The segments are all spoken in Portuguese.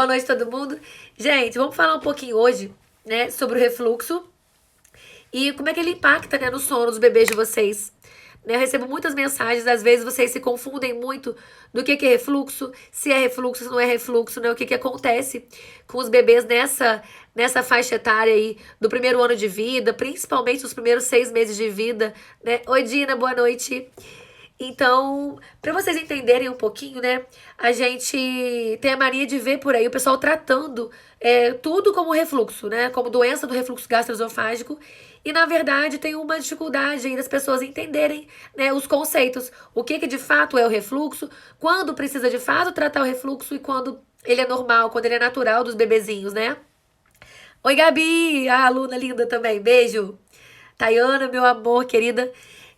Boa noite, todo mundo. Gente, vamos falar um pouquinho hoje, né, sobre o refluxo e como é que ele impacta, né, no sono dos bebês de vocês. Né, eu recebo muitas mensagens, às vezes vocês se confundem muito do que é refluxo, se é refluxo, se não é refluxo, né, o que acontece com os bebês nessa faixa etária aí do primeiro ano de vida, principalmente os primeiros 6 meses de vida, né. Oi, Dina, boa noite. Então, para vocês entenderem um pouquinho, né? A gente tem a mania de ver por aí o pessoal tratando tudo como refluxo, né? Como doença do refluxo gastroesofágico. E, na verdade, tem uma dificuldade aí das pessoas entenderem, né, os conceitos. O que de fato é o refluxo, quando precisa de fato tratar o refluxo e quando ele é normal, quando ele é natural dos bebezinhos, né? Oi, Gabi, a aluna linda também. Beijo. Tayana, meu amor, querida.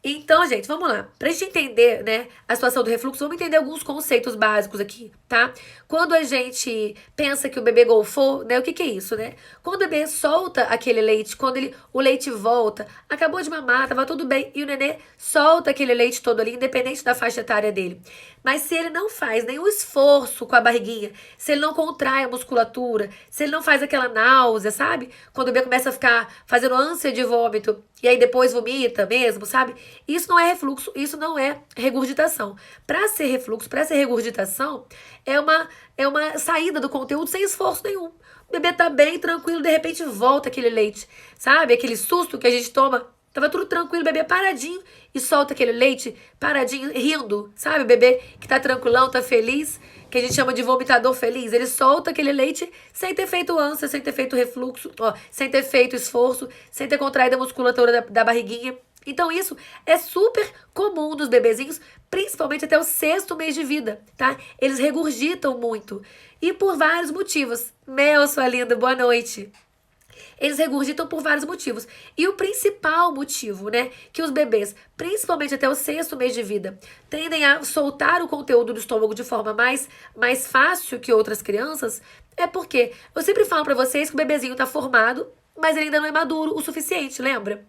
Então, gente, vamos lá. Pra gente entender, né, a situação do refluxo, vamos entender alguns conceitos básicos aqui, tá? Quando a gente pensa que o bebê golfou, né, o que é isso, né? Quando o bebê solta aquele leite, quando o leite volta, acabou de mamar, tava tudo bem, e o nenê solta aquele leite todo ali, independente da faixa etária dele. Mas se ele não faz nenhum esforço com a barriguinha, se ele não contrai a musculatura, se ele não faz aquela náusea, sabe? Quando o bebê começa a ficar fazendo ânsia de vômito e aí depois vomita mesmo, sabe? Isso não é refluxo, isso não é regurgitação. Para ser refluxo, para ser regurgitação, é uma saída do conteúdo sem esforço nenhum. O bebê tá bem, tranquilo, de repente volta aquele leite, sabe? Aquele susto que a gente toma. Tava tudo tranquilo, o bebê paradinho e solta aquele leite paradinho, rindo, sabe? O bebê que tá tranquilão, tá feliz, que a gente chama de vomitador feliz. Ele solta aquele leite sem ter feito ânsia, sem ter feito refluxo, ó, sem ter feito esforço, sem ter contraído a musculatura da barriguinha. Então isso é super comum nos bebezinhos, principalmente até o 6º mês de vida, tá? Eles regurgitam muito. E por vários motivos. Mel, sua linda, boa noite. Eles regurgitam por vários motivos. E o principal motivo, né, que os bebês, principalmente até o 6º mês de vida, tendem a soltar o conteúdo do estômago de forma mais fácil que outras crianças, é porque eu sempre falo pra vocês que o bebezinho tá formado, mas ele ainda não é maduro o suficiente, lembra?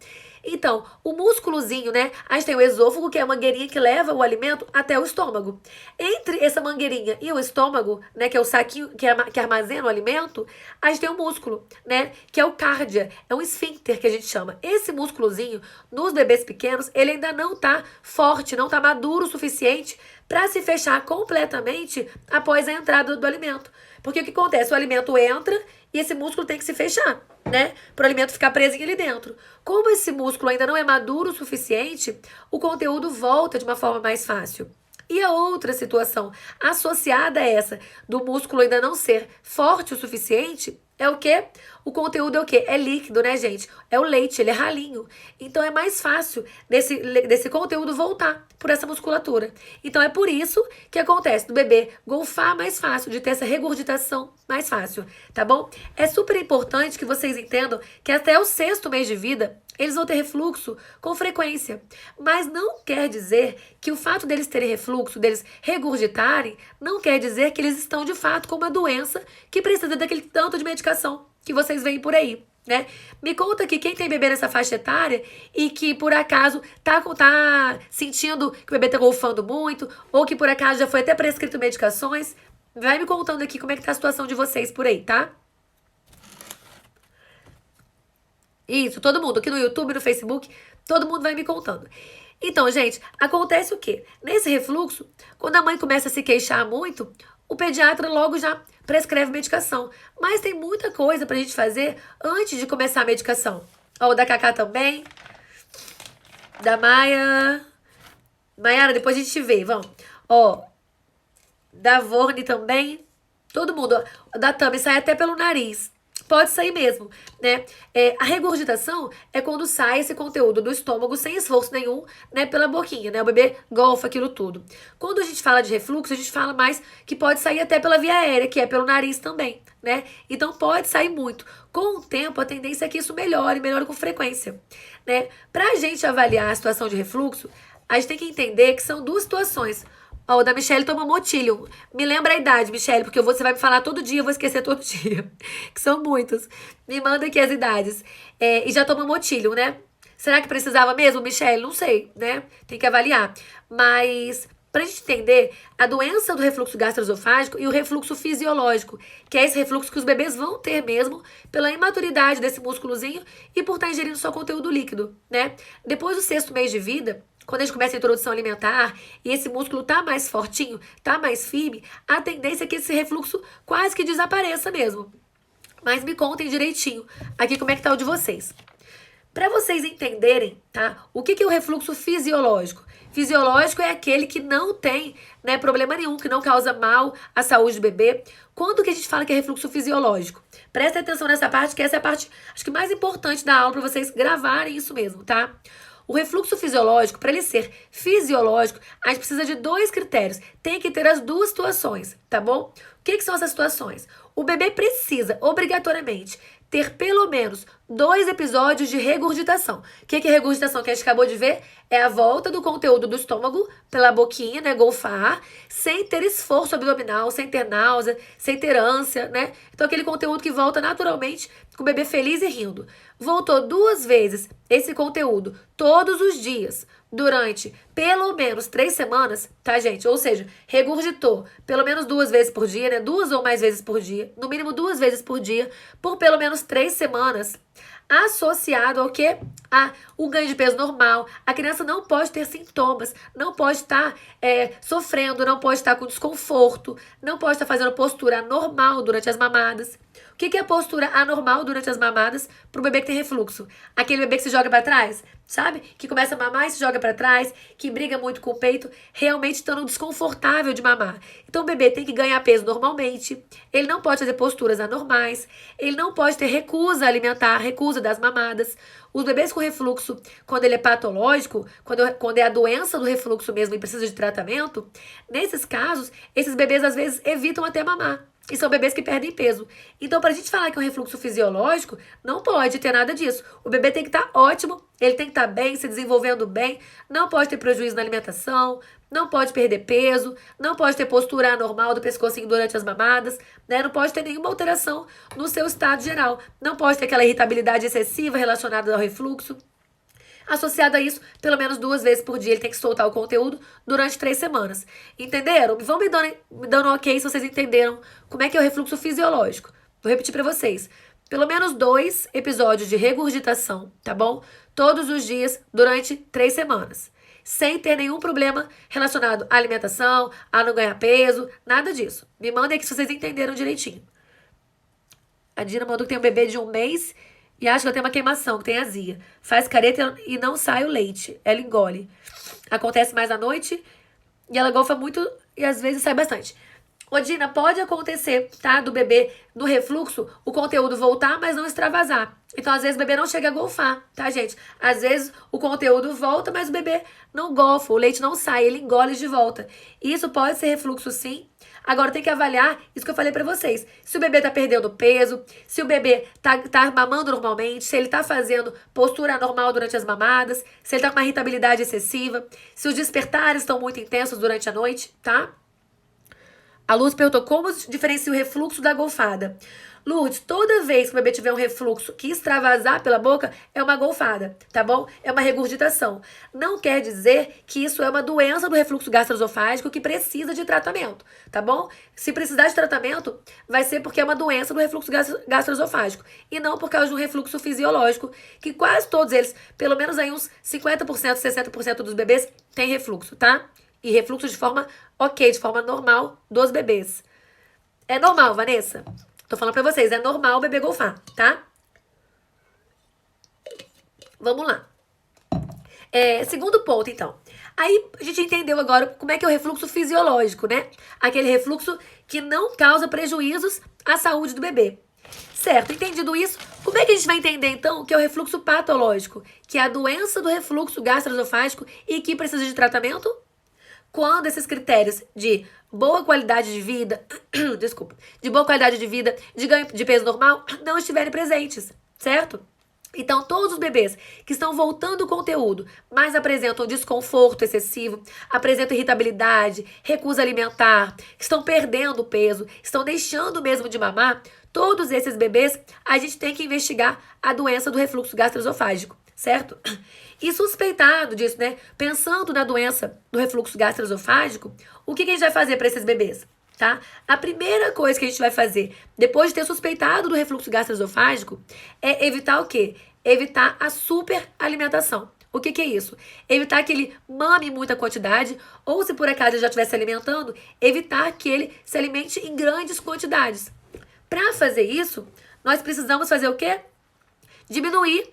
Então, o músculozinho, né? A gente tem o esôfago, que é a mangueirinha que leva o alimento até o estômago. Entre essa mangueirinha e o estômago, né? Que é o saquinho que armazena o alimento, a gente tem o músculo, né? Que é o cárdia, é um esfíncter que a gente chama. Esse músculozinho, nos bebês pequenos, ele ainda não tá forte, não tá maduro o suficiente para se fechar completamente após a entrada do alimento. Porque o que acontece? O alimento entra e esse músculo tem que se fechar, né? Para o alimento ficar preso ali dentro. Como esse músculo ainda não é maduro o suficiente, o conteúdo volta de uma forma mais fácil. E a outra situação associada a essa, do músculo ainda não ser forte o suficiente, é o quê? O conteúdo é o quê? É líquido, né, gente? É o leite, ele é ralinho. Então é mais fácil desse conteúdo voltar por essa musculatura. Então é por isso que acontece do bebê golfar mais fácil, de ter essa regurgitação mais fácil, tá bom? É super importante que vocês entendam que até o 6º mês de vida, eles vão ter refluxo com frequência. Mas não quer dizer que o fato deles terem refluxo, deles regurgitarem, não quer dizer que eles estão de fato com uma doença que precisa daquele tanto de medicação que vocês veem por aí, né? Me conta aqui quem tem bebê nessa faixa etária e que por acaso tá sentindo que o bebê tá golfando muito ou que por acaso já foi até prescrito medicações. Vai me contando aqui como é que tá a situação de vocês por aí, tá? Isso, todo mundo, aqui no YouTube, no Facebook, todo mundo vai me contando. Então, gente, acontece o quê? Nesse refluxo, quando a mãe começa a se queixar muito, o pediatra logo já prescreve medicação. Mas tem muita coisa pra gente fazer antes de começar a medicação. Ó, o da Cacá também, da Maia. Maiara, depois a gente vê, vamos. Ó, da Vorne também. Todo mundo, ó, da Tami sai até pelo nariz. Pode sair mesmo, né? A regurgitação é quando sai esse conteúdo do estômago sem esforço nenhum, né? Pela boquinha, né? O bebê golfa aquilo tudo. Quando a gente fala de refluxo, a gente fala mais que pode sair até pela via aérea, que é pelo nariz também, né? Então pode sair muito. Com o tempo, a tendência é que isso melhore com frequência, né? Pra gente avaliar a situação de refluxo, a gente tem que entender que são duas situações. Ó, o da Michelle toma Motilium. Me lembra a idade, Michelle, porque você vai me falar todo dia, eu vou esquecer todo dia. Que são muitos. Me manda aqui as idades. E já toma Motilium, né? Será que precisava mesmo, Michelle? Não sei, né? Tem que avaliar. Mas Pra gente entender a doença do refluxo gastroesofágico e o refluxo fisiológico, que é esse refluxo que os bebês vão ter mesmo pela imaturidade desse músculozinho e por estar ingerindo só conteúdo líquido, né? Depois do 6º mês de vida, quando a gente começa a introdução alimentar e esse músculo tá mais fortinho, tá mais firme, a tendência é que esse refluxo quase que desapareça mesmo. Mas me contem direitinho aqui como é que tá o de vocês. Para vocês entenderem, tá? O que é o refluxo fisiológico? Fisiológico é aquele que não tem, né, problema nenhum, que não causa mal à saúde do bebê. Quando que a gente fala que é refluxo fisiológico? Prestem atenção nessa parte, que essa é a parte, acho que mais importante da aula para vocês gravarem isso mesmo, tá? O refluxo fisiológico, para ele ser fisiológico, a gente precisa de 2 critérios. Tem que ter as 2 situações, tá bom? O que são essas situações? O bebê precisa, obrigatoriamente, ter pelo menos 2 episódios de regurgitação. O que é regurgitação que a gente acabou de ver? É a volta do conteúdo do estômago pela boquinha, né, golfar, sem ter esforço abdominal, sem ter náusea, sem ter ânsia, né? Então aquele conteúdo que volta naturalmente com o bebê feliz e rindo. Voltou 2 vezes esse conteúdo todos os dias durante pelo menos 3 semanas, tá, gente? Ou seja, regurgitou pelo menos 2 vezes por dia, né? 2 ou mais vezes por dia, no mínimo 2 vezes por dia, por pelo menos 3 semanas, associado ao quê? O ganho de peso normal. A criança não pode ter sintomas, não pode estar sofrendo, não pode estar com desconforto, não pode estar fazendo postura anormal durante as mamadas. O que é a postura anormal durante as mamadas para o bebê que tem refluxo? Aquele bebê que se joga para trás, sabe? Que começa a mamar e se joga para trás, que briga muito com o peito, realmente estando desconfortável de mamar. Então o bebê tem que ganhar peso normalmente, ele não pode fazer posturas anormais, ele não pode ter recusa alimentar, recusa das mamadas. Os bebês com refluxo, quando ele é patológico, quando é a doença do refluxo mesmo e precisa de tratamento, nesses casos, esses bebês às vezes evitam até mamar. E são bebês que perdem peso. Então, para a gente falar que é um refluxo fisiológico, não pode ter nada disso. O bebê tem que estar ótimo, ele tem que estar bem, se desenvolvendo bem, não pode ter prejuízo na alimentação, não pode perder peso, não pode ter postura anormal do pescocinho durante as mamadas, né? Não pode ter nenhuma alteração no seu estado geral. Não pode ter aquela irritabilidade excessiva relacionada ao refluxo. Associado a isso, pelo menos 2 vezes por dia ele tem que soltar o conteúdo durante 3 semanas. Entenderam? Vão me dando um ok se vocês entenderam como é que é o refluxo fisiológico. Vou repetir para vocês. Pelo menos 2 episódios de regurgitação, tá bom? Todos os dias durante 3 semanas. Sem ter nenhum problema relacionado à alimentação, a não ganhar peso, nada disso. Me mandem aqui se vocês entenderam direitinho. A Dina mandou que tem um bebê de 1 mês e acha que ela tem uma queimação, que tem azia. Faz careta e não sai o leite. Ela engole. Acontece mais à noite e ela golfa muito e às vezes sai bastante. Ô, Dina, pode acontecer, tá? Do bebê no refluxo, o conteúdo voltar, mas não extravasar. Então, às vezes, o bebê não chega a golfar, tá, gente? Às vezes, o conteúdo volta, mas o bebê não golfa, o leite não sai, ele engole de volta. Isso pode ser refluxo, sim. Agora, tem que avaliar isso que eu falei pra vocês. Se o bebê tá perdendo peso, se o bebê tá mamando normalmente, se ele tá fazendo postura anormal durante as mamadas, se ele tá com uma irritabilidade excessiva, se os despertares estão muito intensos durante a noite, tá? A Luz perguntou como diferencia o refluxo da golfada. Lourdes, toda vez que o bebê tiver um refluxo que extravasar pela boca, é uma golfada, tá bom? É uma regurgitação. Não quer dizer que isso é uma doença do refluxo gastroesofágico que precisa de tratamento, tá bom? Se precisar de tratamento, vai ser porque é uma doença do refluxo gastroesofágico e não por causa de um refluxo fisiológico, que quase todos eles, pelo menos aí uns 50%, 60% dos bebês têm refluxo, tá? E refluxo de forma ok, de forma normal dos bebês. É normal, Vanessa? Tô falando pra vocês, é normal o bebê golfar, tá? Vamos lá. Segundo ponto, então. Aí a gente entendeu agora como é que é o refluxo fisiológico, né? Aquele refluxo que não causa prejuízos à saúde do bebê. Certo, entendido isso, como é que a gente vai entender, então, que é o refluxo patológico? Que é a doença do refluxo gastroesofágico e que precisa de tratamento? Quando esses critérios de boa qualidade de vida, de boa qualidade de vida, de ganho de peso normal, não estiverem presentes, certo? Então, todos os bebês que estão voltando o conteúdo, mas apresentam desconforto excessivo, apresentam irritabilidade, recusa alimentar, estão perdendo peso, estão deixando mesmo de mamar, todos esses bebês, a gente tem que investigar a doença do refluxo gastroesofágico. certo? E suspeitado disso, né? Pensando na doença do refluxo gastroesofágico, o que a gente vai fazer para esses bebês? Tá? A primeira coisa que a gente vai fazer depois de ter suspeitado do refluxo gastroesofágico é evitar o quê? Evitar a superalimentação. O que é isso? Evitar que ele mame muita quantidade, ou se por acaso ele já estiver se alimentando, evitar que ele se alimente em grandes quantidades. Para fazer isso, nós precisamos fazer o quê? Diminuir.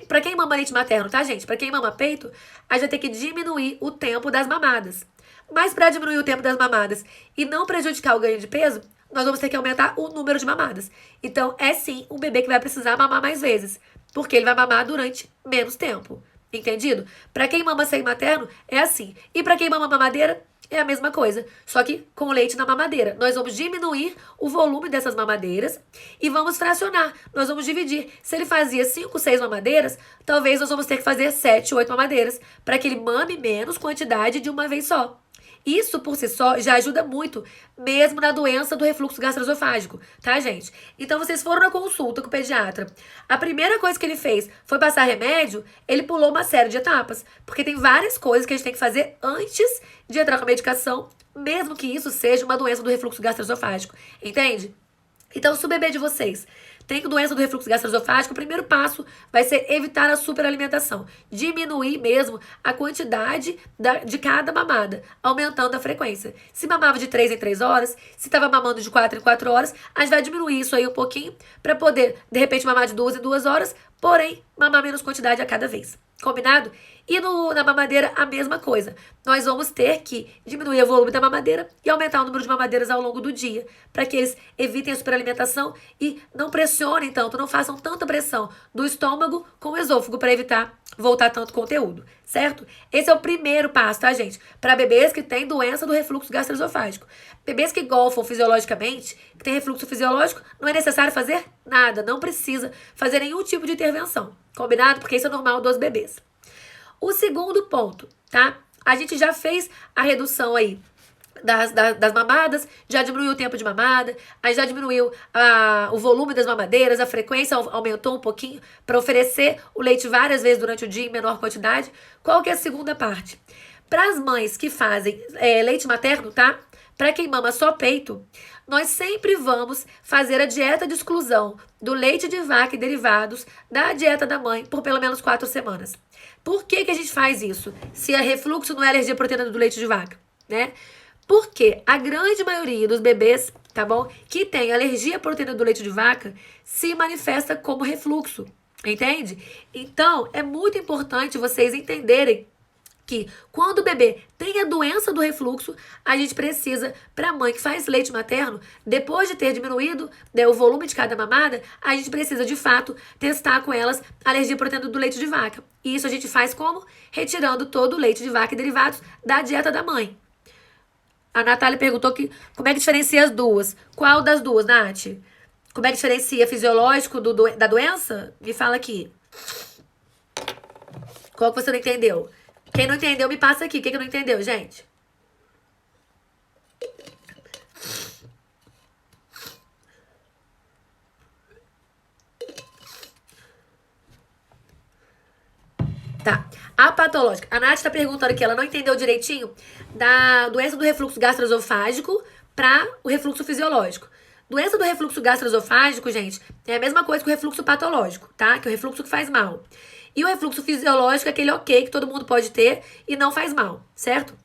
Para quem mama leite materno, tá, gente? Para quem mama peito, a gente vai ter que diminuir o tempo das mamadas. Mas para diminuir o tempo das mamadas e não prejudicar o ganho de peso, nós vamos ter que aumentar o número de mamadas. Então, é sim um bebê que vai precisar mamar mais vezes, porque ele vai mamar durante menos tempo. Entendido? Para quem mama seio materno, é assim. E para quem mama mamadeira, é a mesma coisa, só que com leite na mamadeira. Nós vamos diminuir o volume dessas mamadeiras e vamos fracionar. Nós vamos dividir. Se ele fazia 5, 6 mamadeiras, talvez nós vamos ter que fazer 7, 8 mamadeiras, para que ele mame menos quantidade de uma vez só. Isso, por si só, já ajuda muito, mesmo na doença do refluxo gastroesofágico, tá, gente? Então, vocês foram na consulta com o pediatra. A primeira coisa que ele fez foi passar remédio, ele pulou uma série de etapas, porque tem várias coisas que a gente tem que fazer antes de entrar com a medicação, mesmo que isso seja uma doença do refluxo gastroesofágico, entende? Então, se o bebê de vocês tem doença do refluxo gastroesofágico, o primeiro passo vai ser evitar a superalimentação. Diminuir mesmo a quantidade de cada mamada, aumentando a frequência. Se mamava de 3 em 3 horas, se estava mamando de 4 em 4 horas, a gente vai diminuir isso aí um pouquinho para poder, de repente, mamar de 2 em 2 horas, porém, mamar menos quantidade a cada vez. Combinado? E na mamadeira, a mesma coisa. Nós vamos ter que diminuir o volume da mamadeira e aumentar o número de mamadeiras ao longo do dia, para que eles evitem a superalimentação e não pressionem tanto, não façam tanta pressão do estômago com o esôfago para evitar voltar tanto conteúdo, certo? Esse é o primeiro passo, tá, gente? Para bebês que têm doença do refluxo gastroesofágico. Bebês que golfam fisiologicamente, que têm refluxo fisiológico, não é necessário fazer nada, não precisa fazer nenhum tipo de intervenção. Combinado? Porque isso é normal dos bebês. O segundo ponto, tá? A gente já fez a redução aí das mamadas, já diminuiu o tempo de mamada, aí já diminuiu o volume das mamadeiras, a frequência aumentou um pouquinho para oferecer o leite várias vezes durante o dia em menor quantidade. Qual que é a segunda parte? Para as mães que fazem leite materno, tá? Para quem mama só peito, nós sempre vamos fazer a dieta de exclusão do leite de vaca e derivados da dieta da mãe por pelo menos 4 semanas. Por que a gente faz isso? Se é refluxo, não é alergia à proteína do leite de vaca, né? Porque a grande maioria dos bebês, tá bom, que tem alergia à proteína do leite de vaca, se manifesta como refluxo, entende? Então, é muito importante vocês entenderem que quando o bebê tem a doença do refluxo, a gente precisa, para a mãe que faz leite materno, depois de ter diminuído, né, o volume de cada mamada, a gente precisa, de fato, testar com elas a alergia à proteína do leite de vaca. E isso a gente faz como? Retirando todo o leite de vaca e derivados da dieta da mãe. A Natália perguntou como é que diferencia as duas. Qual das duas, Nath? Como é que diferencia fisiológico da doença? Me fala aqui. Qual que você não entendeu? Quem não entendeu, me passa aqui. Quem que não entendeu, gente? Tá. A patológica. A Nath tá perguntando aqui, ela não entendeu direitinho da doença do refluxo gastroesofágico para o refluxo fisiológico. Doença do refluxo gastroesofágico, gente, é a mesma coisa que o refluxo patológico, tá? Que é o refluxo que faz mal. E o refluxo fisiológico é aquele ok que todo mundo pode ter e não faz mal, certo?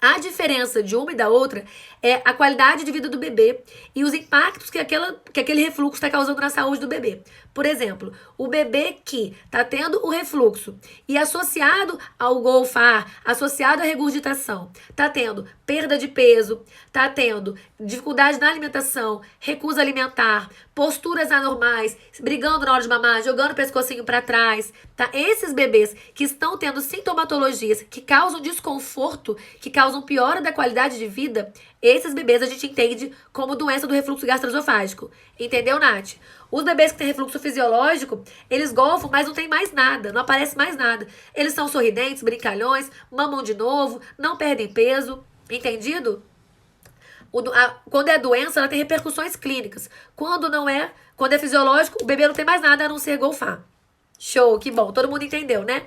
A diferença de uma e da outra é a qualidade de vida do bebê e os impactos que aquele refluxo está causando na saúde do bebê. Por exemplo, o bebê que está tendo o refluxo e associado ao golfar, associado à regurgitação, está tendo perda de peso, está tendo dificuldade na alimentação, recusa alimentar, posturas anormais, brigando na hora de mamar, jogando o pescocinho para trás, tá? Esses bebês que estão tendo sintomatologias que causam desconforto, que causam piora da qualidade de vida, esses bebês a gente entende como doença do refluxo gastroesofágico. Entendeu, Nath? Os bebês que têm refluxo fisiológico, eles golfam, mas não tem mais nada, não aparece mais nada. Eles são sorridentes, brincalhões, mamam de novo, não perdem peso. Entendido? Quando é doença, ela tem repercussões clínicas. Quando é fisiológico, o bebê não tem mais nada a não ser golfar. Show, que bom, todo mundo entendeu, né?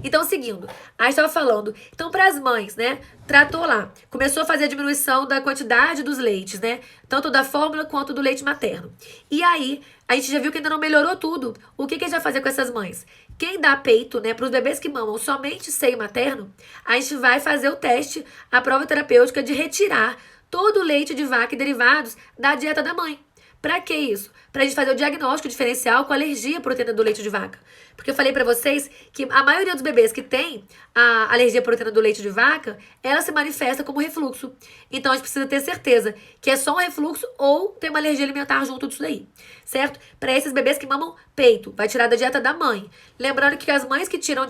Então, seguindo, a gente estava falando, então para as mães, né, tratou lá, começou a fazer a diminuição da quantidade dos leites, né, tanto da fórmula quanto do leite materno. E aí, a gente já viu que ainda não melhorou tudo. O que a gente vai fazer com essas mães? Quem dá peito, né, para os bebês que mamam somente seio materno, a gente vai fazer o teste, a prova terapêutica de retirar todo o leite de vaca e derivados da dieta da mãe. Pra que isso? Pra gente fazer o diagnóstico diferencial com alergia à proteína do leite de vaca. Porque eu falei pra vocês que a maioria dos bebês que tem a alergia à proteína do leite de vaca, ela se manifesta como refluxo. Então a gente precisa ter certeza que é só um refluxo ou tem uma alergia alimentar junto disso daí, certo? Pra esses bebês que mamam peito, vai tirar da dieta da mãe. Lembrando que as mães que tiram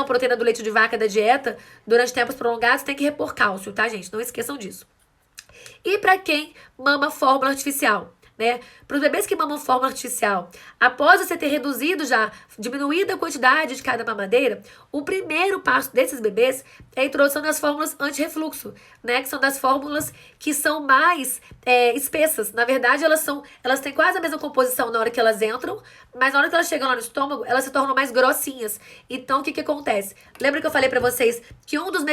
proteína do leite de vaca da dieta durante tempos prolongados têm que repor cálcio, tá, gente? Não esqueçam disso. E para quem mama fórmula artificial, né? Para os bebês que mamam fórmula artificial, após você ter reduzido já, diminuído a quantidade de cada mamadeira, o primeiro passo desses bebês é a introdução das fórmulas anti-refluxo, né? Que são das fórmulas que são mais espessas. Na verdade, elas têm quase a mesma composição na hora que elas entram, mas na hora que elas chegam lá no estômago, elas se tornam mais grossinhas. Então, o que acontece? Lembra que eu falei para vocês que um dos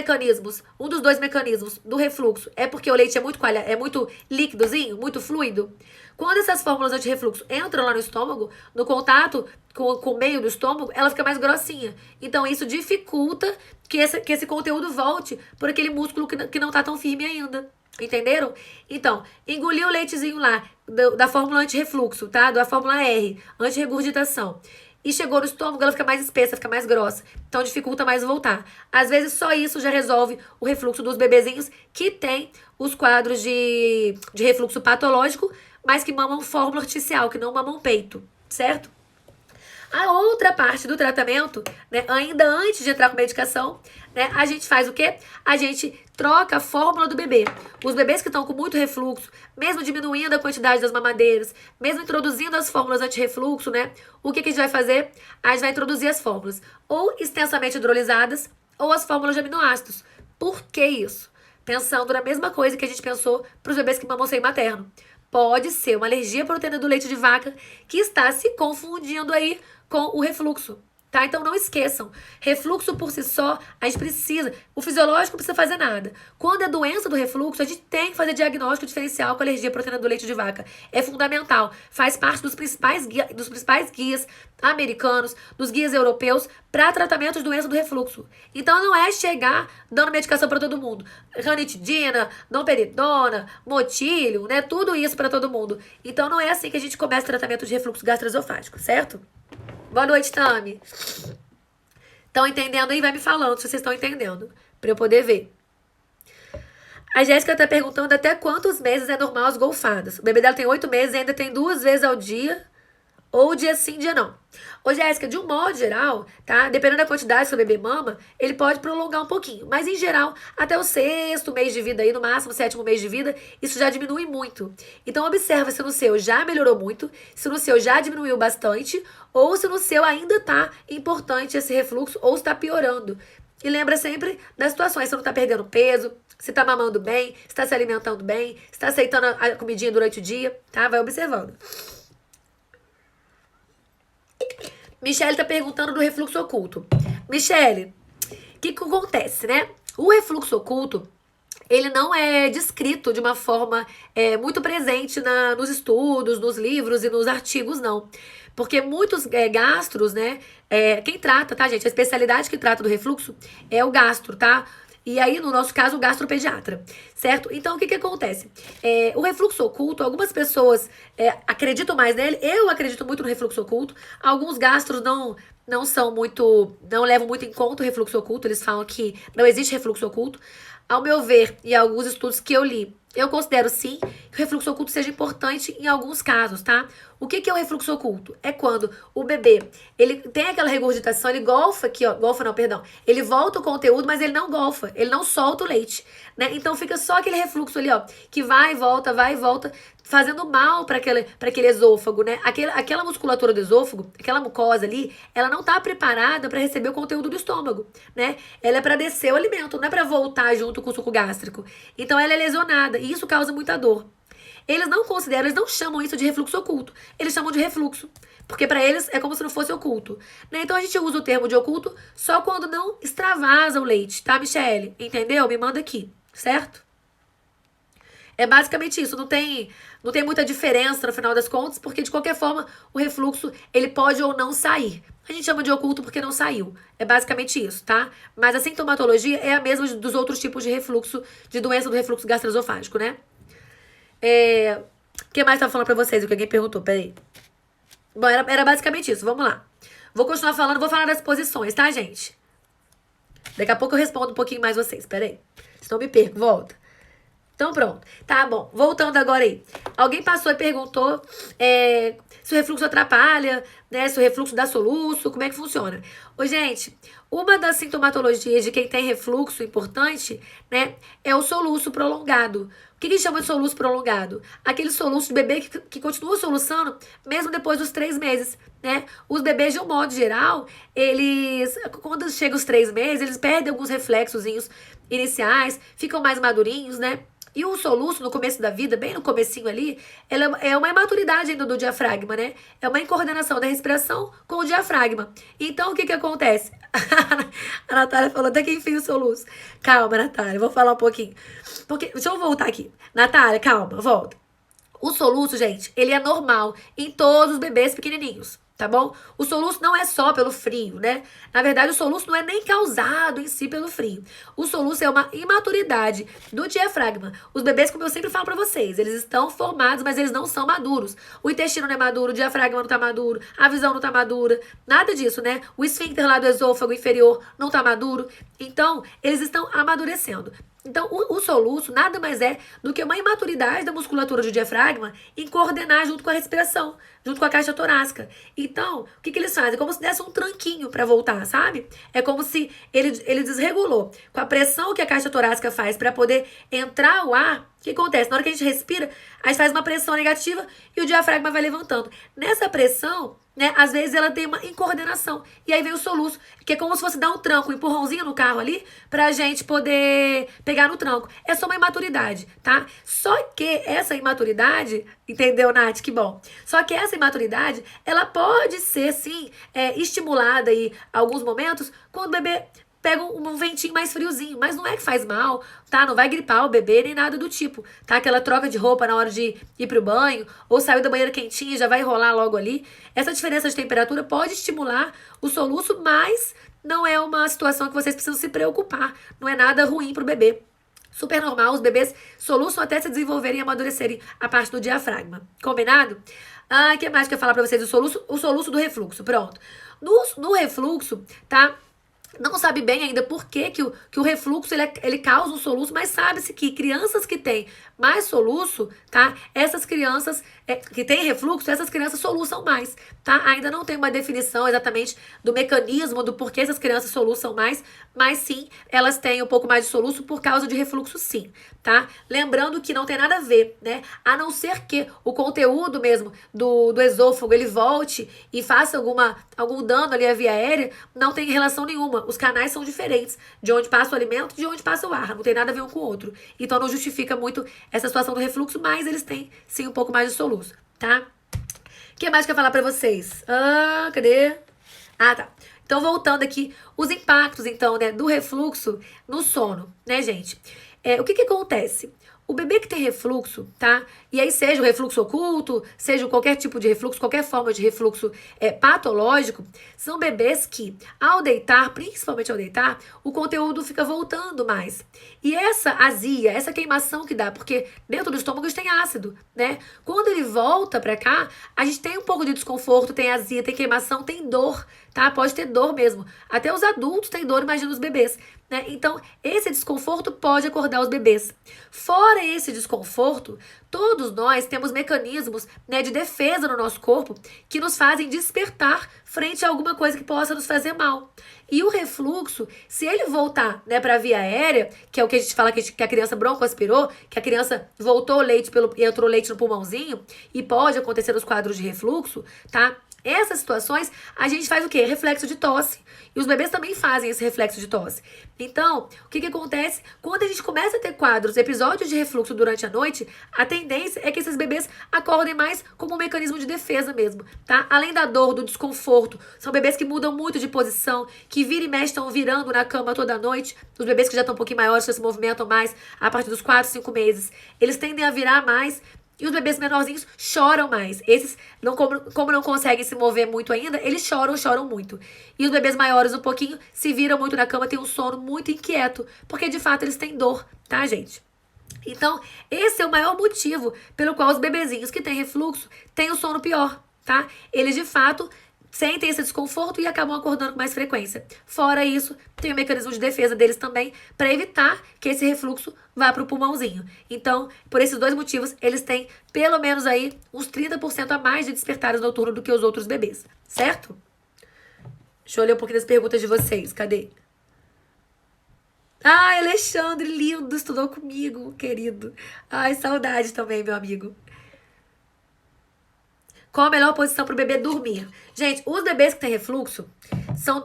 dois mecanismos do refluxo é porque o leite é muito líquidozinho, muito fluido? Quando essas fórmulas anti-refluxo entram lá no estômago, no contato com o meio do estômago, ela fica mais grossinha. Então, isso dificulta que esse conteúdo volte por aquele músculo que não tá tão firme ainda. Entenderam? Então, engoliu o leitezinho lá da fórmula anti-refluxo, tá? Da fórmula R, anti-regurgitação. E chegou no estômago, ela fica mais espessa, fica mais grossa. Então, dificulta mais voltar. Às vezes, só isso já resolve o refluxo dos bebezinhos que tem os quadros de refluxo patológico, mas que mamam fórmula artificial, que não mamam peito, certo? A outra parte do tratamento, né, ainda antes de entrar com medicação, né, a gente faz o quê? A gente troca a fórmula do bebê. Os bebês que estão com muito refluxo, mesmo diminuindo a quantidade das mamadeiras, mesmo introduzindo as fórmulas anti-refluxo, né? O que a gente vai fazer? A gente vai introduzir as fórmulas ou extensamente hidrolisadas ou as fórmulas de aminoácidos. Por que isso? Pensando na mesma coisa que a gente pensou para os bebês que mamam seio materno. Pode ser uma alergia à proteína do leite de vaca que está se confundindo aí com o refluxo, tá? Então não esqueçam, refluxo por si só, a gente precisa, o fisiológico não precisa fazer nada. Quando é doença do refluxo, a gente tem que fazer diagnóstico diferencial com alergia à proteína do leite de vaca. É fundamental, faz parte dos principais guias americanos, dos guias europeus para tratamento de doença do refluxo. Então não é chegar dando medicação para todo mundo. Ranitidina, domperidona, motílio, né? Tudo isso para todo mundo. Então não é assim que a gente começa o tratamento de refluxo gastroesofágico, certo? Boa noite, Tami. Estão entendendo aí? Vai me falando se vocês estão entendendo, para eu poder ver. A Jéssica tá perguntando até quantos meses é normal as golfadas. O bebê dela tem 8 meses e ainda tem 2 vezes ao dia, ou dia sim, dia não. Ô, Jéssica, de um modo geral, tá? Dependendo da quantidade que o bebê mama, ele pode prolongar um pouquinho. Mas, em geral, até o 6º mês de vida aí, no máximo 7º mês de vida, isso já diminui muito. Então, observa se no seu já melhorou muito, se no seu já diminuiu bastante, ou se no seu ainda tá importante esse refluxo, ou se tá piorando. E lembra sempre das situações, se não tá perdendo peso, se tá mamando bem, se tá se alimentando bem, se tá aceitando a comidinha durante o dia, tá? Vai observando. Michele tá perguntando do refluxo oculto. Michele, o que acontece, né? O refluxo oculto, ele não é descrito de uma forma muito presente nos estudos, nos livros e nos artigos, não. Porque muitos gastros, né? Quem trata, tá, gente? A especialidade que trata do refluxo é o gastro, tá? E aí, no nosso caso, o gastropediatra, certo? Então, o que acontece? O refluxo oculto, algumas pessoas acreditam mais nele, eu acredito muito no refluxo oculto, alguns gastros não levam muito em conta o refluxo oculto, eles falam que não existe refluxo oculto. Ao meu ver, e alguns estudos que eu li, eu considero sim que o refluxo oculto seja importante em alguns casos, tá? O que é o refluxo oculto? É quando o bebê, ele tem aquela regurgitação, ele golfa aqui, ó, ele volta o conteúdo, mas ele não golfa, ele não solta o leite, né? Então fica só aquele refluxo ali, ó, que vai e volta, fazendo mal para aquele esôfago, né? Aquela musculatura do esôfago, aquela mucosa ali, ela não tá preparada para receber o conteúdo do estômago, né? Ela é para descer o alimento, não é para voltar junto com o suco gástrico. Então ela é lesionada e isso causa muita dor. eles não consideram, eles não chamam isso de refluxo oculto. Eles chamam de refluxo. Porque para eles é como se não fosse oculto. Né? Então a gente usa o termo de oculto só quando não extravasa o leite, tá, Michele? Entendeu? Me manda aqui, certo? É basicamente isso, não tem muita diferença no final das contas, porque de qualquer forma o refluxo ele pode ou não sair. A gente chama de oculto porque não saiu. É basicamente isso, tá? Mas a sintomatologia é a mesma dos outros tipos de refluxo, de doença do refluxo gastroesofágico, né? O que mais tava falando pra vocês? O que alguém perguntou? Peraí. Bom, era basicamente isso. Vamos lá. Vou continuar falando, vou falar das posições, tá, gente? Daqui a pouco eu respondo um pouquinho mais vocês. Peraí. Senão eu me perco. Volta. Então pronto. Tá bom. Voltando agora aí. Alguém passou e perguntou se o refluxo atrapalha, né? Se o refluxo dá soluço, como é que funciona? Ô, gente, uma das sintomatologias de quem tem refluxo importante, né, é o soluço prolongado. O que a gente chama de soluço prolongado? Aquele soluço de bebê que continua soluçando mesmo depois dos 3 meses, né? Os bebês, de um modo geral, eles, quando chegam os 3 meses, eles perdem alguns reflexozinhos iniciais, ficam mais madurinhos, né? E o soluço, no começo da vida, bem no comecinho ali, ela é uma imaturidade ainda do diafragma, né? É uma incoordenação da respiração com o diafragma. Então, o que acontece? A Natália falou até que enfim o soluço. Calma, Natália, vou falar um pouquinho. Deixa eu voltar aqui. Natália, calma, volta. O soluço, gente, ele é normal em todos os bebês pequenininhos. Tá bom? O soluço não é só pelo frio, né? Na verdade, o soluço não é nem causado em si pelo frio. O soluço é uma imaturidade do diafragma. Os bebês, como eu sempre falo pra vocês, eles estão formados, mas eles não são maduros. O intestino não é maduro, o diafragma não tá maduro, a visão não tá madura, nada disso, né? O esfíncter lá do esôfago inferior não tá maduro. Então, eles estão amadurecendo. Então, o soluço nada mais é do que uma imaturidade da musculatura do diafragma em coordenar junto com a respiração, junto com a caixa torácica. Então, o que eles fazem? É como se desse um tranquinho para voltar, sabe? É como se ele desregulou. Com a pressão que a caixa torácica faz para poder entrar o ar, o que acontece? Na hora que a gente respira, a gente faz uma pressão negativa e o diafragma vai levantando. Nessa pressão, né, às vezes ela tem uma incoordenação. E aí vem o soluço, que é como se fosse dar um tranco, um empurrãozinho no carro ali, pra gente poder pegar no tranco. É só uma imaturidade, tá? Só que essa imaturidade, entendeu, Nath? Que bom. Só que essa imaturidade, ela pode ser, sim, estimulada aí, em alguns momentos, quando o bebê pega um ventinho mais friozinho, mas não é que faz mal, tá? Não vai gripar o bebê nem nada do tipo, tá? Aquela troca de roupa na hora de ir pro banho, ou saiu da banheira quentinha e já vai enrolar logo ali. Essa diferença de temperatura pode estimular o soluço, mas não é uma situação que vocês precisam se preocupar. Não é nada ruim pro bebê. Super normal, os bebês soluçam até se desenvolverem e amadurecerem a parte do diafragma. Combinado? O que mais que eu ia falar pra vocês? O soluço do refluxo, pronto. No refluxo, tá? Não sabe bem ainda por que o refluxo ele causa um soluço, mas sabe-se que crianças que têm mais soluço, tá? Essas crianças que têm refluxo, essas crianças soluçam mais, tá? Ainda não tem uma definição exatamente do mecanismo do porquê essas crianças soluçam mais, mas sim, elas têm um pouco mais de soluço por causa de refluxo, sim, tá? Lembrando que não tem nada a ver, né? A não ser que o conteúdo mesmo do esôfago ele volte e faça algum dano ali à via aérea, não tem relação nenhuma. Os canais são diferentes, de onde passa o alimento e de onde passa o ar. Não tem nada a ver um com o outro. Então não justifica muito essa situação do refluxo, mas eles têm sim um pouco mais de soluço, tá? O que mais que eu ia falar pra vocês? Cadê? Tá. Então, voltando aqui, os impactos, então, né, do refluxo no sono, né, gente? O que acontece? O bebê que tem refluxo, tá? E aí seja o refluxo oculto, seja qualquer tipo de refluxo, qualquer forma de refluxo patológico, são bebês que, ao deitar, principalmente ao deitar, o conteúdo fica voltando mais. E essa azia, essa queimação que dá, porque dentro do estômago a gente tem ácido, né? Quando ele volta pra cá, a gente tem um pouco de desconforto, tem azia, tem queimação, tem dor, tá? Pode ter dor mesmo. Até os adultos têm dor, imagina os bebês. Né? Então, esse desconforto pode acordar os bebês. Fora esse desconforto, todos nós temos mecanismos, né, de defesa no nosso corpo que nos fazem despertar frente a alguma coisa que possa nos fazer mal. E o refluxo, se ele voltar, né, para a via aérea, que é o que a gente fala que a criança broncoaspirou, que a criança voltou o leite entrou leite no pulmãozinho, e pode acontecer nos quadros de refluxo, tá? Essas situações, a gente faz o quê? Reflexo de tosse. E os bebês também fazem esse reflexo de tosse. Então, o que acontece? Quando a gente começa a ter quadros, episódios de refluxo durante a noite, a tendência é que esses bebês acordem mais como um mecanismo de defesa mesmo, tá? Além da dor, do desconforto, são bebês que mudam muito de posição, que vira e mexe estão virando na cama toda noite. Os bebês que já estão um pouquinho maiores, que se movimentam mais a partir dos 4, 5 meses, eles tendem a virar mais. E os bebês menorzinhos choram mais. Esses, não, como não conseguem se mover muito ainda, eles choram muito. E os bebês maiores um pouquinho se viram muito na cama, têm um sono muito inquieto, porque de fato eles têm dor, tá, gente? Então, esse é o maior motivo pelo qual os bebezinhos que têm refluxo têm o sono pior, tá? Eles, de fato, sentem esse desconforto e acabam acordando com mais frequência. Fora isso, tem o mecanismo de defesa deles também para evitar que esse refluxo vá para o pulmãozinho. Então, por esses dois motivos, eles têm pelo menos aí uns 30% a mais de despertares noturnos do que os outros bebês, certo? Deixa eu ler um pouquinho das perguntas de vocês. Cadê? Ai, Alexandre, lindo, estudou comigo, querido. Ai, saudade também, meu amigo. Qual a melhor posição para o bebê dormir? Gente, os bebês que têm refluxo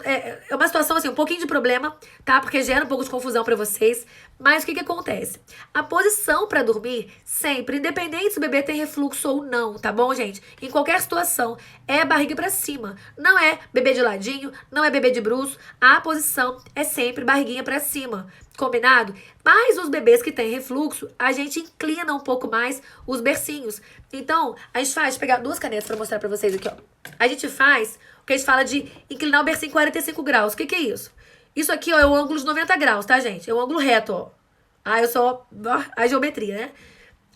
é uma situação assim, um pouquinho de problema, tá? Porque gera um pouco de confusão para vocês. Mas o que acontece? A posição para dormir, sempre, independente se o bebê tem refluxo ou não, tá bom, gente? Em qualquer situação, é barriga para cima. Não é bebê de ladinho, não é bebê de bruço. A posição é sempre barriguinha para cima. Combinado? Mas os bebês que têm refluxo, a gente inclina um pouco mais os bercinhos. Então, a gente faz, pegar duas canetas para mostrar para vocês aqui, ó. A gente faz o que a gente fala de inclinar o bercinho 45 graus. O que é isso? Isso aqui, ó, é o ângulo de 90 graus, tá, gente? É o ângulo reto, ó. Ah, eu só... a geometria, né?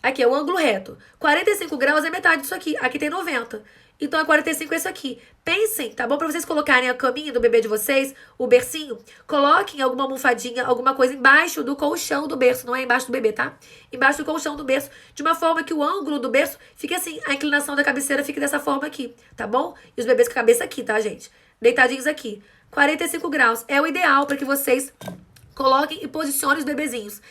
Aqui é o ângulo reto. 45 graus é metade disso aqui. Aqui tem 90. Então, é 45 esse aqui. Pensem, tá bom? Pra vocês colocarem a caminha do bebê de vocês, o bercinho, coloquem alguma almofadinha, alguma coisa embaixo do colchão do berço. Não é embaixo do bebê, tá? Embaixo do colchão do berço. De uma forma que o ângulo do berço fique assim. A inclinação da cabeceira fique dessa forma aqui, tá bom? E os bebês com a cabeça aqui, tá, gente? Deitadinhos aqui. 45 graus. É o ideal para que vocês coloquem e posicionem os bebezinhos.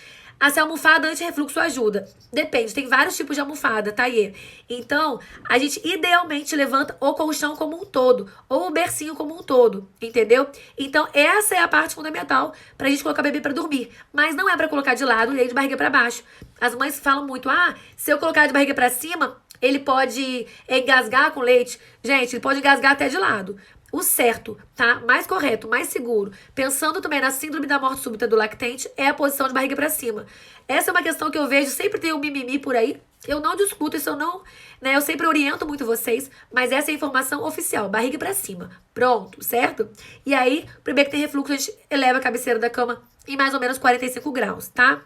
Se a almofada anti-refluxo ajuda. Depende, tem vários tipos de almofada, tá, Iê? Então, a gente idealmente levanta o colchão como um todo, ou o bercinho como um todo, entendeu? Então, essa é a parte fundamental pra gente colocar o bebê pra dormir. Mas não é pra colocar de lado e aí de barriga pra baixo. As mães falam muito, se eu colocar de barriga pra cima, ele pode engasgar com leite. Gente, ele pode engasgar até de lado. O certo, tá? Mais correto, mais seguro, pensando também na síndrome da morte súbita do lactente, é a posição de barriga pra cima. Essa é uma questão que eu vejo, sempre tem um mimimi por aí. Eu não discuto isso, eu não, né? Eu sempre oriento muito vocês, mas essa é a informação oficial, barriga pra cima. Pronto, certo? E aí, primeiro que tem refluxo, a gente eleva a cabeceira da cama em mais ou menos 45 graus, tá?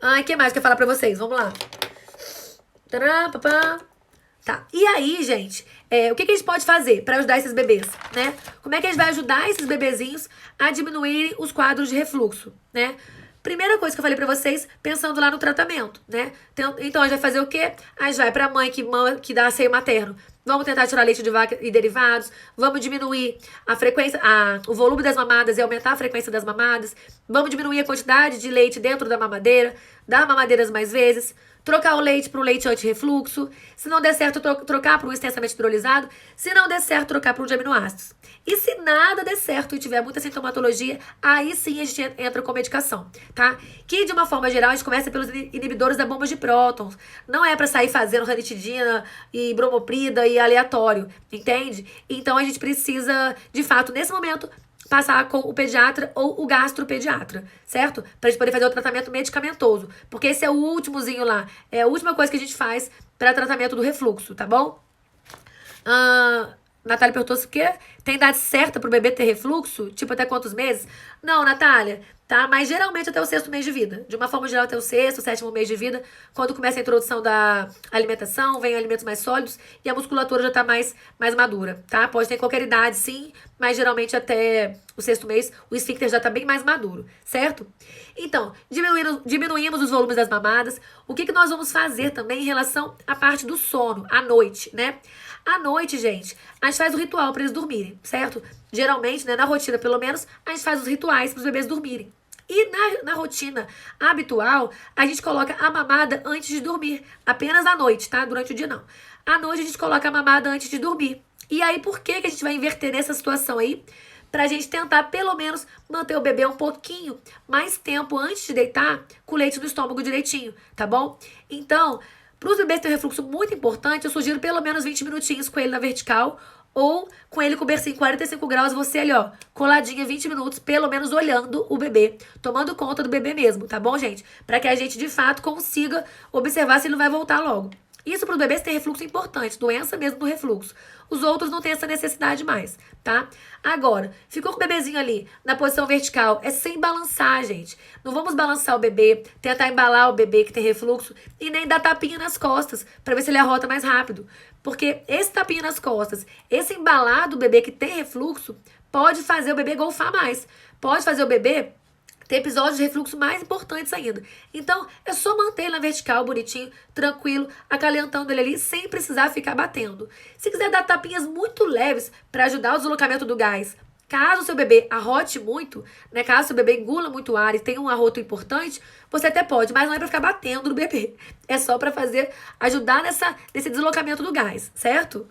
O que mais que eu falar pra vocês? Vamos lá. Tadã, papá. Tá, e aí, gente, o que a gente pode fazer para ajudar esses bebês, né? Como é que a gente vai ajudar esses bebezinhos a diminuírem os quadros de refluxo, né? Primeira coisa que eu falei pra vocês, pensando lá no tratamento, né? Então, a gente vai fazer o quê? A gente vai pra mãe que dá seio materno. Vamos tentar tirar leite de vaca e derivados. Vamos diminuir a frequência, o volume das mamadas e aumentar a frequência das mamadas. Vamos diminuir a quantidade de leite dentro da mamadeira. Dar mamadeiras mais vezes. Trocar o leite para um leite anti-refluxo. Se não der certo, trocar para um extensamente hidrolisado. Se não der certo, trocar para um de aminoácidos. E se nada der certo e tiver muita sintomatologia, aí sim a gente entra com medicação, tá? Que de uma forma geral a gente começa pelos inibidores da bomba de prótons. Não é para sair fazendo ranitidina e bromoprida e aleatório, entende? Então a gente precisa, de fato, nesse momento, passar com o pediatra ou o gastropediatra, certo? Pra gente poder fazer o tratamento medicamentoso. Porque esse é o últimozinho lá. É a última coisa que a gente faz para tratamento do refluxo, tá bom? Natália perguntou se tem idade certa pro bebê ter refluxo? Tipo, até quantos meses? Não, Natália, tá? Mas geralmente até o 6º mês de vida. De uma forma geral, até o 6º, 7º mês de vida, quando começa a introdução da alimentação, vem alimentos mais sólidos e a musculatura já tá mais madura, tá? Pode ter qualquer idade, sim, mas geralmente até o 6º mês o esfíncter já tá bem mais maduro, certo? Então, diminuímos os volumes das mamadas. O que nós vamos fazer também em relação à parte do sono, à noite, né? À noite, gente, a gente faz o ritual para eles dormirem, certo? Geralmente, né, na rotina pelo menos, a gente faz os rituais para os bebês dormirem. E na rotina habitual, a gente coloca a mamada antes de dormir. Apenas à noite, tá? Durante o dia não. À noite a gente coloca a mamada antes de dormir. E aí, por que a gente vai inverter nessa situação aí? pra gente tentar pelo menos manter o bebê um pouquinho mais tempo antes de deitar com o leite no estômago direitinho, tá bom? Então, para os bebês terem refluxo muito importante, eu sugiro pelo menos 20 minutinhos com ele na vertical ou com ele com o bercinho em 45 graus, você ali, ó, coladinha 20 minutos, pelo menos olhando o bebê, tomando conta do bebê mesmo, tá bom, gente? Para que a gente, de fato, consiga observar se ele não vai voltar logo. Isso para os bebês tem refluxo importante, doença mesmo do refluxo. Os outros não têm essa necessidade mais, tá? Agora, ficou com o bebezinho ali na posição vertical, é sem balançar, gente. Não vamos balançar o bebê, tentar embalar o bebê que tem refluxo e nem dar tapinha nas costas para ver se ele arrota mais rápido. Porque esse tapinha nas costas, esse embalar do bebê que tem refluxo, pode fazer o bebê golfar mais. Pode fazer o bebê ter episódios de refluxo mais importantes ainda. Então, é só manter ele na vertical, bonitinho, tranquilo, acalentando ele ali, sem precisar ficar batendo. Se quiser dar tapinhas muito leves para ajudar o deslocamento do gás, caso o seu bebê arrote muito, né, caso o seu bebê engula muito ar e tenha um arroto importante, você até pode, mas não é para ficar batendo no bebê. É só para ajudar nesse deslocamento do gás, certo?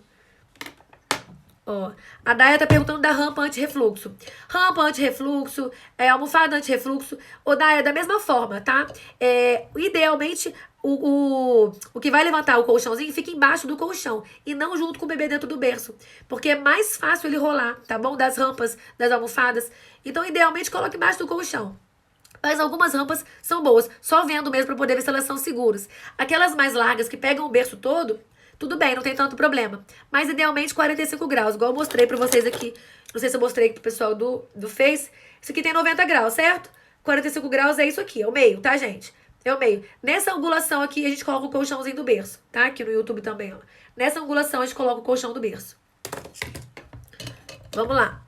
Ó, a Daya tá perguntando da rampa anti-refluxo. Rampa anti-refluxo, almofada anti-refluxo. Ô, Daya, da mesma forma, tá? Idealmente, o que vai levantar o colchãozinho fica embaixo do colchão e não junto com o bebê dentro do berço. Porque é mais fácil ele rolar, tá bom? Das rampas, das almofadas. Então, idealmente, coloque embaixo do colchão. Mas algumas rampas são boas, só vendo mesmo para poder ver se elas são seguras. Aquelas mais largas que pegam o berço todo, tudo bem, não tem tanto problema. Mas idealmente 45 graus, igual eu mostrei pra vocês aqui. Não sei se eu mostrei aqui pro pessoal do Face. Isso aqui tem 90 graus, certo? 45 graus é isso aqui, é o meio, tá, gente? É o meio. Nessa angulação aqui, a gente coloca o colchãozinho do berço, tá? Aqui no YouTube também, ó. Nessa angulação, a gente coloca o colchão do berço. Vamos lá.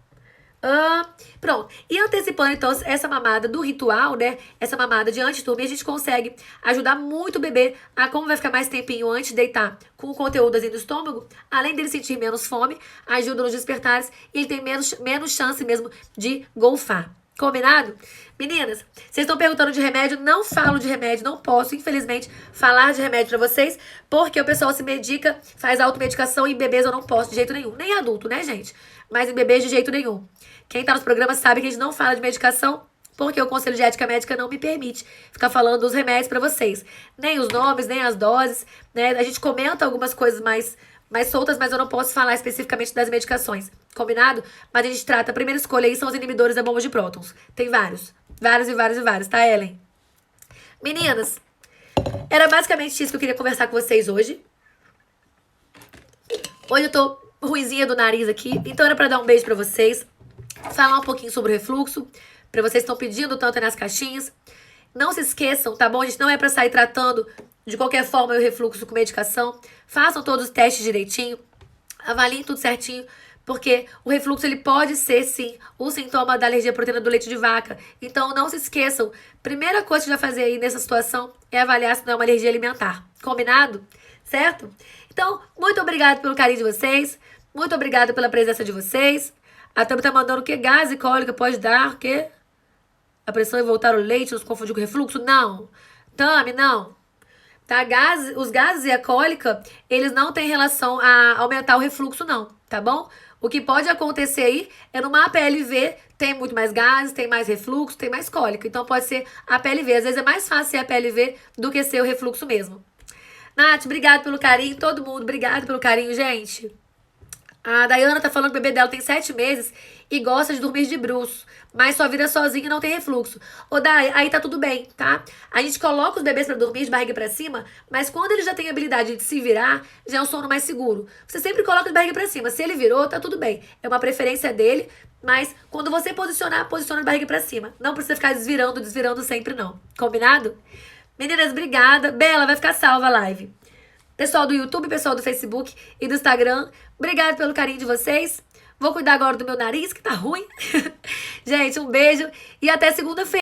Pronto. E antecipando, então, essa mamada do ritual, né? Essa mamada de antes de dormir, a gente consegue ajudar muito o bebê a, como vai ficar mais tempinho antes de deitar com o conteúdo assim do estômago, além dele sentir menos fome, ajuda nos despertares e ele tem menos chance mesmo de golfar. Combinado? Meninas, vocês estão perguntando de remédio, não falo de remédio, não posso, infelizmente, falar de remédio pra vocês, porque o pessoal se medica, faz automedicação e em bebês eu não posso de jeito nenhum. Nem adulto, né, gente? Mas em bebês de jeito nenhum. Quem tá nos programas sabe que a gente não fala de medicação, porque o Conselho de Ética Médica não me permite ficar falando dos remédios pra vocês. Nem os nomes, nem as doses, né? A gente comenta algumas coisas mais soltas, mas eu não posso falar especificamente das medicações. Combinado? Mas a gente trata, a primeira escolha aí são os inibidores da bomba de prótons. Tem vários. Vários e vários e vários, tá, Ellen? Meninas, era basicamente isso que eu queria conversar com vocês hoje. Hoje eu tô ruinzinha do nariz aqui, então era pra dar um beijo pra vocês, falar um pouquinho sobre o refluxo, pra vocês que estão pedindo tanto nas caixinhas. Não se esqueçam, tá bom? A gente não é pra sair tratando de qualquer forma o refluxo com medicação. Façam todos os testes direitinho, avaliem tudo certinho, porque o refluxo ele pode ser, sim, o sintoma da alergia à proteína do leite de vaca. Então, não se esqueçam. Primeira coisa que já fazer aí nessa situação é avaliar se não é uma alergia alimentar. Combinado? Certo? Então, muito obrigada pelo carinho de vocês. Muito obrigada pela presença de vocês. A Tami tá mandando o que? Gás e cólica pode dar, o quê? A pressão e voltar o leite, nos confundir com refluxo? Não. Tami, não. Tá? Os gases e a cólica, eles não têm relação a aumentar o refluxo, não. Tá bom? O que pode acontecer aí é numa APLV, tem muito mais gases, tem mais refluxo, tem mais cólica. Então pode ser APLV. Às vezes é mais fácil ser APLV do que ser o refluxo mesmo. Nath, obrigado pelo carinho. Todo mundo, obrigado pelo carinho, gente. A Dayana tá falando que o bebê dela tem 7 meses e gosta de dormir de bruços, mas só vira sozinho e não tem refluxo. Ô, Day, aí tá tudo bem, tá? A gente coloca os bebês pra dormir de barriga pra cima, mas quando ele já tem a habilidade de se virar, já é um sono mais seguro. Você sempre coloca de barriga pra cima. Se ele virou, tá tudo bem. É uma preferência dele, mas quando você posicionar, posiciona de barriga pra cima. Não precisa ficar desvirando sempre, não. Combinado? Meninas, obrigada. Bela, vai ficar salva a live. Pessoal do YouTube, pessoal do Facebook e do Instagram, obrigado pelo carinho de vocês. Vou cuidar agora do meu nariz, que tá ruim. Gente, um beijo e até segunda-feira.